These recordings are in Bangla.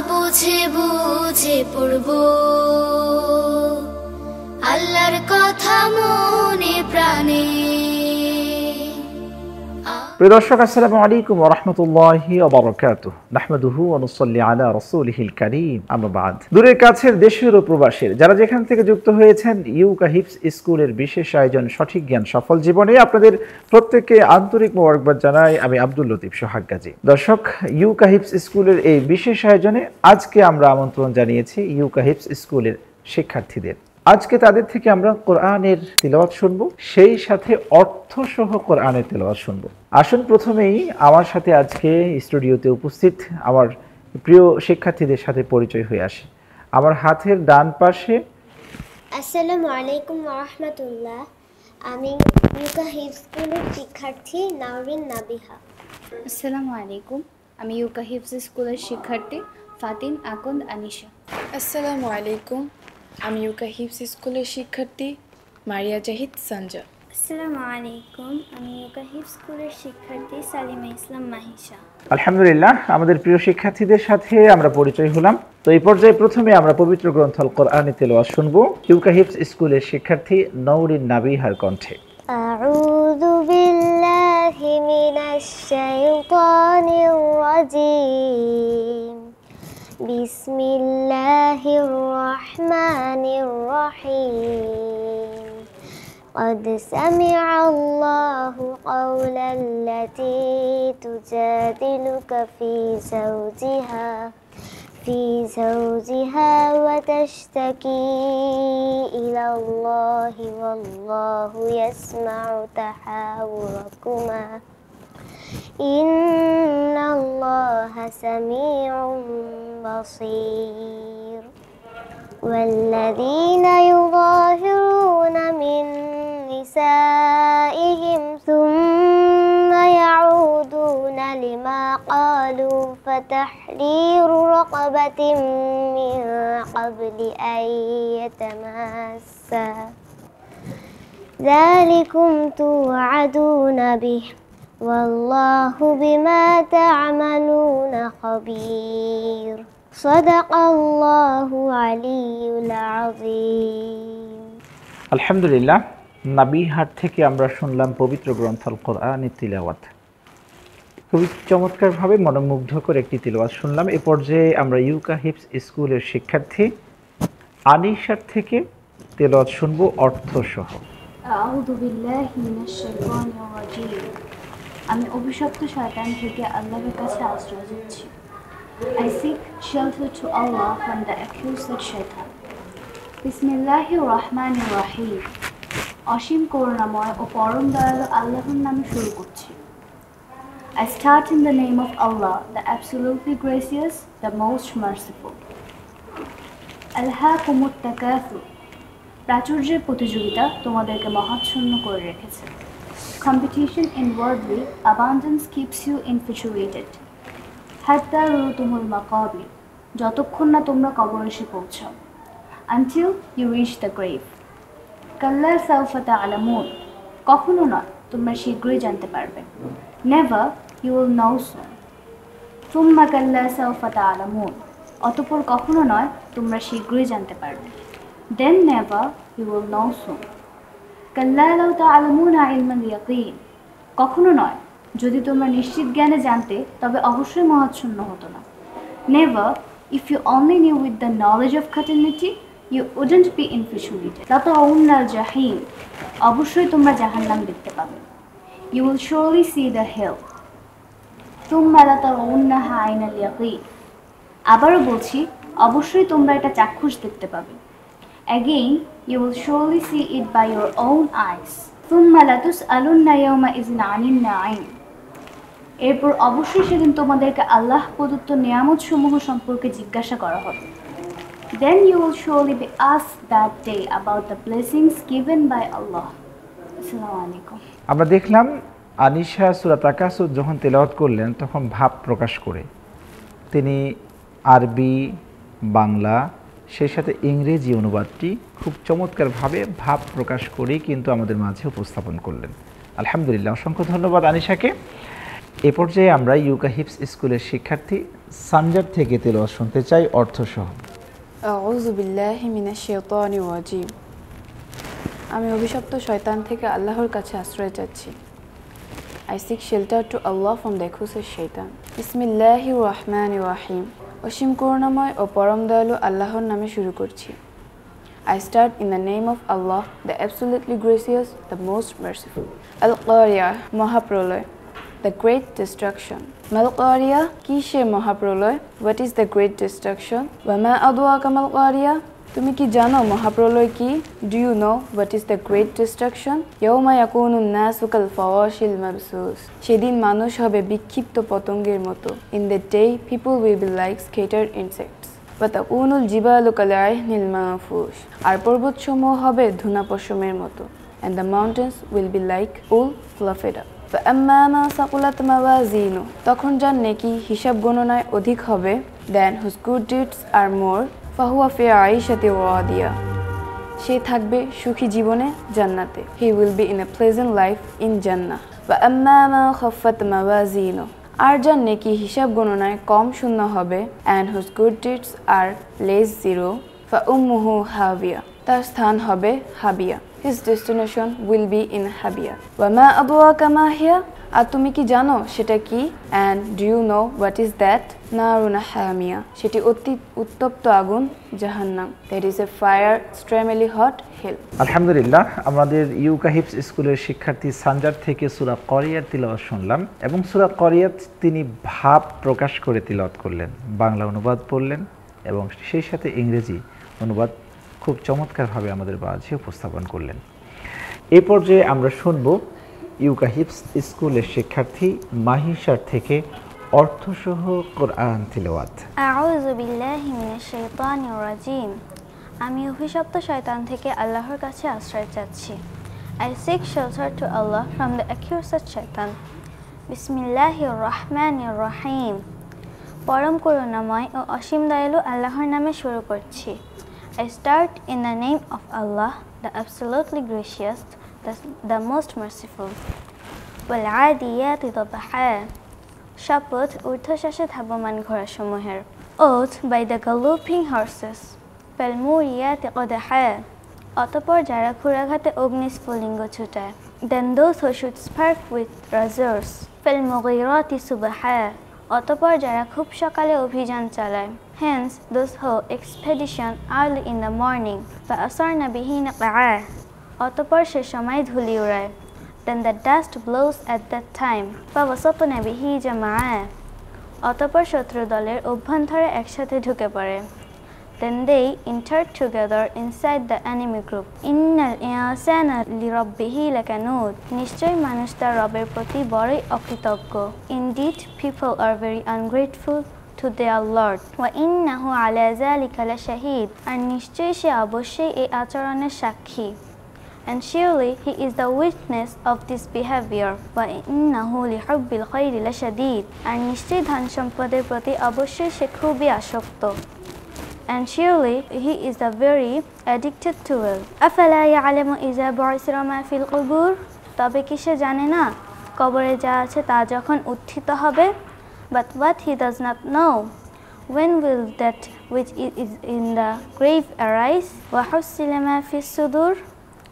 বুঝে বুঝে পড়বো, আল্লাহর কথা মনে প্রাণে। প্রিয় দর্শক, আসসালামু আলাইকুম ওয়া রাহমাতুল্লাহি ওয়া বারাকাতুহু। নাহমাদুহু ওয়া নুসাল্লি আলা রাসূলিহিল কারীম, আম্মা বা'দ। দূরের কাছের দেশের ও প্রবাসের যারা যেখান থেকে যুক্ত হয়েছেন ইউকা হিফজ স্কুলের বিশেষ আয়োজন সঠিক জ্ঞান সফল জীবনে আপনাদের প্রত্যেককে আন্তরিক মোবারকবাদ জানাই আমি আব্দুল লতিফ সোহাগ গাজী। দর্শক, ইউকা হিফজ স্কুলের এই বিশেষ আয়োজনে আজকে আমরা আমন্ত্রণ জানিয়েছি ইউকা হিফজ স্কুলের শিক্ষার্থীদের। আজকে তাদের থেকে আমরা কোরআনের তিলাওয়াত শুনব, সেই সাথে অর্থসহ কোরআনের তিলাওয়াত শুনব। আসুন প্রথমেই আমার সাথে আজকে স্টুডিওতে উপস্থিত আমার প্রিয় শিক্ষার্থীদের সাথে পরিচয় হয়ে আসে। আমার হাতের ডান পাশে আসসালামু আলাইকুম ওয়া রাহমাতুল্লাহ। আমি ইউকা হিফজ স্কুলের শিক্ষার্থী নাওরিন নাবিহা। আসসালামু আলাইকুম, আমি ইউকা হিফজ স্কুলের শিক্ষার্থী ফাতিন আকন্দ আনিশা। আসসালামু আলাইকুম, আমি ইউকা হিফজ স্কুলের শিক্ষার্থী মারিয়া জাহিদ সঞ্জা। আসসালামু আলাইকুম, আমি ইউকা হিফজ স্কুলের শিক্ষার্থী সালিমা ইসলাম মাহিশা। আলহামদুলিল্লাহ, আমাদের প্রিয় শিক্ষার্থীদের সাথে আমরা পরিচয় হলাম। তো এই পর্যায়ে প্রথমে আমরা পবিত্র গ্রন্থ আল কোরআনের তিলাওয়াত শুনবো ইউকা হিফজ স্কুলের শিক্ষার্থী নওরিন নাবিহার কণ্ঠে। আউযু বিল্লাহি মিনাশ শাইতানির রাজীম। বিসমিল্লাহির রহমানির রহিম। قد سمع الله قول التي تجادلك في زوجها وتشتكي إلى الله والله يسمع تحاوركما إن الله سميع بصير. والذين يظاهرون من نسائهم ثم يعودون لما قالوا فتحرير رقبة من قبل أن يتماسا ذلكم توعدون به والله بما تعملون خبير. صدق الله العلي العظيم. আলহামদুলিল্লাহ, নাবিহার থেকে আমরা শুনলাম পবিত্র গ্রন্থ আল কোরআনের তিলাওয়াত। খুবই চমৎকারভাবে মনোমুগ্ধকর একটি তিলাওয়াত শুনলাম। এ পর্যায়ে আমরা ইউকা হিফজ স্কুলের শিক্ষার্থী আনিশার থেকে তিলাওয়াত শুনব অর্থসহ। আউযু বিল্লাহি মিনাশ শাইতানির রাজীম। আমি অভিশপ্ত শয়তান থেকে আল্লাহর কাছে আশ্রয় চাচ্ছি। I seek shelter to Allah from the accursed shaitan. বিসমিল্লাহির রহমানির রহিম। অসীম করুণাময় ও পরম দয়ালু আল্লাহর নামে শুরু করছি। I start in the name of Allah, the absolutely gracious, the most merciful. আলহাকুমুত তাকাসুর। প্রাচুর্যের প্রতিযোগিতা তোমাদেরকে মহাচ্ছন্ন করে রেখেছে। Competition in worldly abundance keeps you infatuated. হাত্তা রুতুমুল মাকাবির। যতক্ষণ না তোমরা কবরে এসে পৌঁছাও। Until you reach the grave. কাল্লা সাউফা তা'লামুন। কখনো নয়, তোমরা শীঘ্রই জানতে পারবে। Never, you will know soon. সুম্মা কাল্লা সাউফা তা'লামুন। অতঃপর কখনো নয়, তোমরা শীঘ্রই জানতে পারবে। Then never, you will know soon. কাল্লা লাউ তা'লামুনা ইলমাল ইয়াকিন। কখনো নয়, যদি তোমরা নিশ্চিত জ্ঞানে জানতে তবে অবশ্যই মহাচ্ছন্ন হতো না। Never, if you only knew with the knowledge of certainty, you wouldn't be infatuated. লাতাউন্নাল জাহিম। অবশ্যই তোমরা জাহান্নাম দেখতে পাবে। You will surely see the hell. তুম্মা লাতাউন্নাহা Ainal ইয়াকিন। আবারও বলছি, অবশ্যই তোমরা এটা চাক্ষুষ দেখতে পাবে। Again, you will surely see it by your own eyes. তুম্মা লাতুসআলুন্না ইয়াওমাইযিন আনিন Naim. এরপর অবশ্যই সেদিন তোমাদেরকে আল্লাহ প্রদত্ত নিয়ামত সমূহ সম্পর্কে জিজ্ঞাসা করা হবে। Then you will surely be asked that day about the blessings given by Allah. আসসালামু আলাইকুম। আমরা দেখলাম আনিশা সূরা তাকাসুর যখন তেলাওয়াত করলেন তখন ভাব প্রকাশ করে তিনি আরবি, বাংলা, সেই সাথে ইংরেজি অনুবাদটি খুব চমৎকারভাবে ভাব প্রকাশ করেই কিন্তু আমাদের মাঝে উপস্থাপন করলেন। আলহামদুলিল্লাহ, অসংখ্য ধন্যবাদ আনিশাকে। এ পর্যায়ে আমরা ইউকা হিপস স্কুলের শিক্ষার্থী সানজার থেকে তেলাওয়াত শুনতে চাই অর্থসহ। আউযু বিল্লাহি মিনাশ শাইতানির রাজিম। আমি অভিশপ্ত শয়তান থেকে আল্লাহর কাছে আশ্রয় চাচ্ছি। I seek shelter to Allah from the accursed shaitan. বিসমিল্লাহির রহমানির রহিম। অসীম করুণাময় ও পরম দয়ালু আল্লাহর নামে শুরু করছি। I start in the name of Allah, the absolutely gracious, the most merciful. Al-Qari'ah, মহাপ্রলয়, the great destruction. Mal-Qari'ah, কি সে মহাপ্রলয়? What is the great destruction? Wa ma adraka mal-Qari'ah? তুমি কি জানো মহাপ্রলয় কি? Do you know what is the great destruction? ইয়াউমা ইয়াকুনুন নাসু কাল ফাওয়াশিল মাবসুস। সেদিন মানুষ হবে বিক্ষিপ্ত পতঙ্গের মতো। In the day, people will be like scattered insects. ওয়া তাকুনুল জিবালু কাল আইহনিল মাহফুশ। আর পর্বতসমূহ হবে ধুনা পশমের মতো। And the mountains will be like wool fluffed up. فأما ما ثقلت موازينه, তখন যার নেকি হিসাব গণনায় অধিক হবে, then whose good deeds are more, ফাহুয়া ফি আইশাতি রাদিয়া, সে থাকবে সুখী জীবনে জান্নাতে। He will be in a pleasant life in Jannah. وأما ما خفت موازينه, আর যার নেকি হিসাব গণনায় কম শূন্য হবে, and whose good deeds are less zero, فأمه হাবিয়া, তার স্থান হবে হাবিয়া। His destination will be in হাবিয়া। وما أدراك ما هي, আর তুমি কি জানো সেটা কি? And do you know what is that? নারুন হামিয়া, সেটি অতি উত্তপ্ত আগুন জাহান্নাম। That is a fire extremely hot hell. আলহামদুলিল্লাহ, আমাদের ইউকা হিপস স্কুলের শিক্ষার্থী সানজার থেকে সূরা করিয়ার তিলাওয়াত শুনলাম এবং সূরা করিয়াত তিনি ভাব প্রকাশ করে তিলাওয়াত করলেন, বাংলা অনুবাদ পড়লেন এবং সেই সাথে ইংরেজি অনুবাদ খুব চমৎকারভাবে আমাদের মাঝে উপস্থাপন করলেন। এই পর্যায়ে আমরা শুনব ইউকা হিপস স্কুলের শিক্ষার্থী মাহিশার থেকে অর্থসহ কোরআন তিলাওয়াত। আউযু বিল্লাহি মিনাশ শাইতানির রাজিম। আমি অভিশপ্ত শয়তান থেকে আল্লাহর কাছে আশ্রয় চাচ্ছি। I seek shelter to Allah from the accursed shaitan. বিসমিল্লাহির রহমানির রহিম। পরম করুণাময় ও অসীম দয়ালু আল্লাহর নামে শুরু করছি। I start in the name of Allah, the absolutely gracious, the most merciful. ওয়াল-আদিয়াতি দবহা, শপথ ঊর্ধ্বশ্বাসে ধাবমান ঘোড়াসমূহের। Oath by the galloping horses. ফাল-মুরিয়াতি কদহা, অতঃপর যারা ঘোড়াঘাতে অগ্নিস্ফুলিঙ্গ ছুটায়। Then those who shoot spark with razors. ফাল-মুগীরাতি সুবহা, অতঃপর যারা খুব সকালে অভিযান চালায়। Hence those who expedition early in the morning. فأثرن به نقعا, অতঃপর সে সময় ধুলি উড়ায়। Then the dust blows at that time. فوسطن به جمعا, অতঃপর শত্রু দলের অভ্যন্তরে একসাথে ঢুকে পড়ে। Then they entered together inside the enemy group. ইন্নাল ইনসানা লিরাব্বিহি লাকানুদ, নিশ্চয়ই মানুষ তার রবের প্রতি বড়ই অকৃতজ্ঞ। Indeed, people are very ungrateful to their Lord. ওয়া ইন্নাহু আলা যালিকা লাশাহিদ, আর নিশ্চয়ই সে অবশ্যই এই আচরণের সাক্ষী। And surely he is the witness of this behavior. ওয়া ইন্নাহু লিহুব্বিল খাইরি লাশাদীদ, আর নিশ্চয়ই ধন সম্পদের প্রতি অবশ্যই সে খুবই আসক্ত। And surely he is the very addicted to wealth. أفلا يعلم إذا بعثر ما في القبور, তবে কি সে জানে না কবরে যা আছে তা যখন উত্থিত হবে? But what he does not know, when will that which is in the grave arise? وحصل ما في الصدور,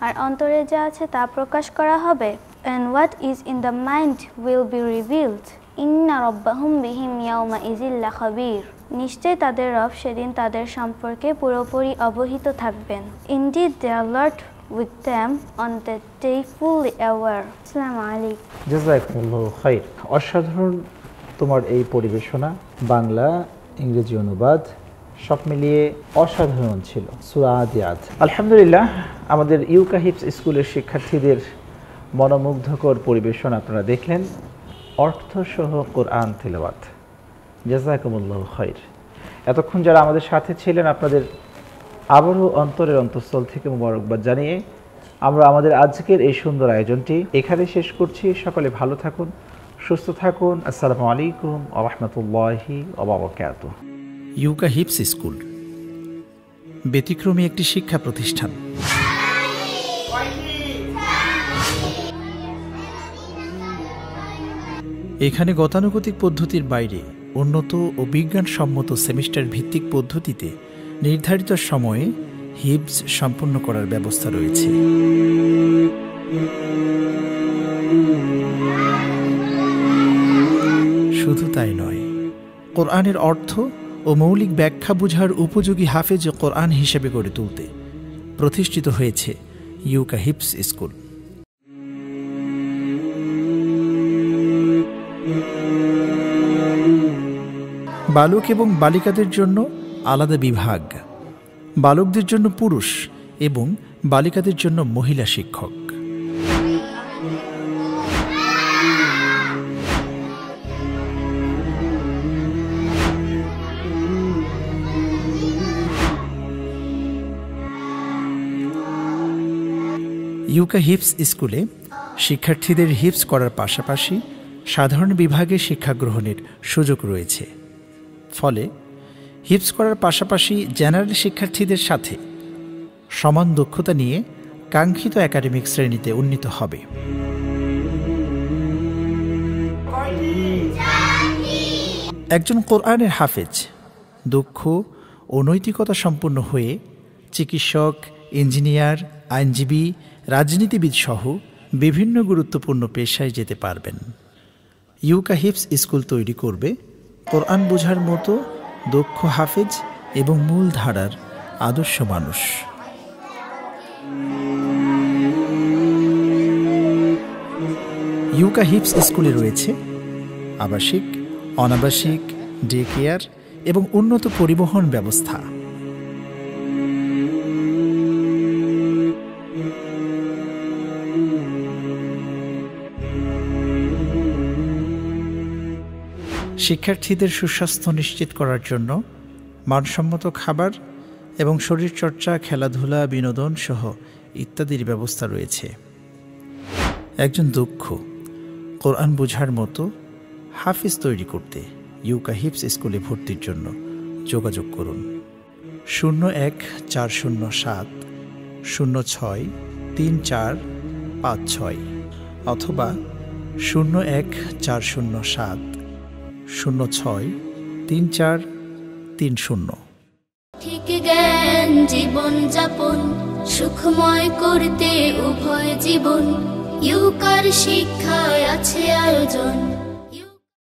আর অন্তরে যা আছে তা প্রকাশ করা হবে। And what is in the mind will be revealed. ইন্না রব্বাহুম বিহিম ইয়াউমাইযিল লাখাবীর, নিশ্চয় তাদের রব সেদিন তাদের সম্পর্কে পুরোপুরি অবহিত থাকবেন। Indeed, their Lord with them on that day fully aware. আসসালামু আলাইকুম। জাযাকুমুল্লাহু খাইর। অসাধারণ তোমার এই পরিবেশনা, বাংলা ইংরেজি অনুবাদ সব মিলিয়ে অসাধারণ ছিল। সূরা আদিয়াত। আলহামদুলিল্লাহ, আমাদের ইউকা হিপস স্কুলের শিক্ষার্থীদের মনোমুগ্ধকর পরিবেশন আপনারা দেখলেন, অর্থসহ কোরআন তিলাওয়াত। জাযাকুমুল্লাহু খাইর। এতক্ষণ যারা আমাদের সাথে ছিলেন আপনাদের আবারও অন্তরের অন্তঃস্থল থেকে মোবারকবাদ জানিয়ে আমরা আমাদের আজকের এই সুন্দর আয়োজনটি এখানে শেষ করছি। সকলে ভালো থাকুন, সুস্থ থাকুন। আসসালামু আলাইকুম ওয়া রাহমাতুল্লাহি ওয়া বারাকাতুহু। ইউকা হিপস স্কুল ব্যতিক্রমী একটি শিক্ষা প্রতিষ্ঠান। এখানে গতানুগতিক পদ্ধতির বাইরে উন্নত ও বিজ্ঞানসম্মত সেমিস্টার ভিত্তিক পদ্ধতিতে নির্ধারিত সময়ে হিফজ সম্পন্ন করার ব্যবস্থা রয়েছে। শুধু তাই নয়, কোরআনের অর্থ ও মৌলিক ব্যাখ্যা বোঝার উপযোগী হাফেজ কোরআন হিসেবে গড়ে তুলতে প্রতিষ্ঠিত হয়েছে ইউকা হিফজ স্কুল। বালক এবং বালিকাদের জন্য আলাদা বিভাগ, বালকদের জন্য পুরুষ এবং বালিকাদের জন্য মহিলা শিক্ষক। ইউকা হিফজ স্কুলে শিক্ষার্থীদের হিফজ করার পাশাপাশি সাধারণ বিভাগে শিক্ষা গ্রহণের সুযোগ রয়েছে। ফলে হিফজ করার পাশাপাশি জেনারেল শিক্ষার্থীদের সাথে সমান দক্ষতা নিয়ে কাঙ্ক্ষিত একাডেমিক শ্রেণীতে উন্নীত হবে। একজন কোরআনের হাফেজ দক্ষ ও নৈতিকতা সম্পন্ন হয়ে চিকিৎসক, ইঞ্জিনিয়ার, আইনজীবী, রাজনীতিবিদ সহ বিভিন্ন গুরুত্বপূর্ণ পেশায় যেতে পারবেন। ইউকা হিফজ স্কুল তৈরি করবে কোরআন বোঝার মতো দক্ষ হাফেজ এবং মূল ধারার আদর্শ মানুষ। ইউকা হিফজ স্কুলে রয়েছে আবাসিক, অনাবাসিক, ডে কেয়ার এবং উন্নত পরিবহন ব্যবস্থা। শিক্ষার্থীদের সুস্বাস্থ্য নিশ্চিত করার জন্য মানসম্মত খাবার এবং শরীরচর্চা, খেলাধুলা, বিনোদন সহ ইত্যাদির ব্যবস্থা রয়েছে। একজন দক্ষ কোরআন বোঝার মতো হাফিজ তৈরি করতে ইউকা হিফজ স্কুলে ভর্তির জন্য যোগাযোগ করুন 014070634556 অথবা 014070063430। ঠিক জ্ঞান জীবন যাপন সুখময় করতে উভয় জীবন, ইউকার শিক্ষায় আছে আয়োজন।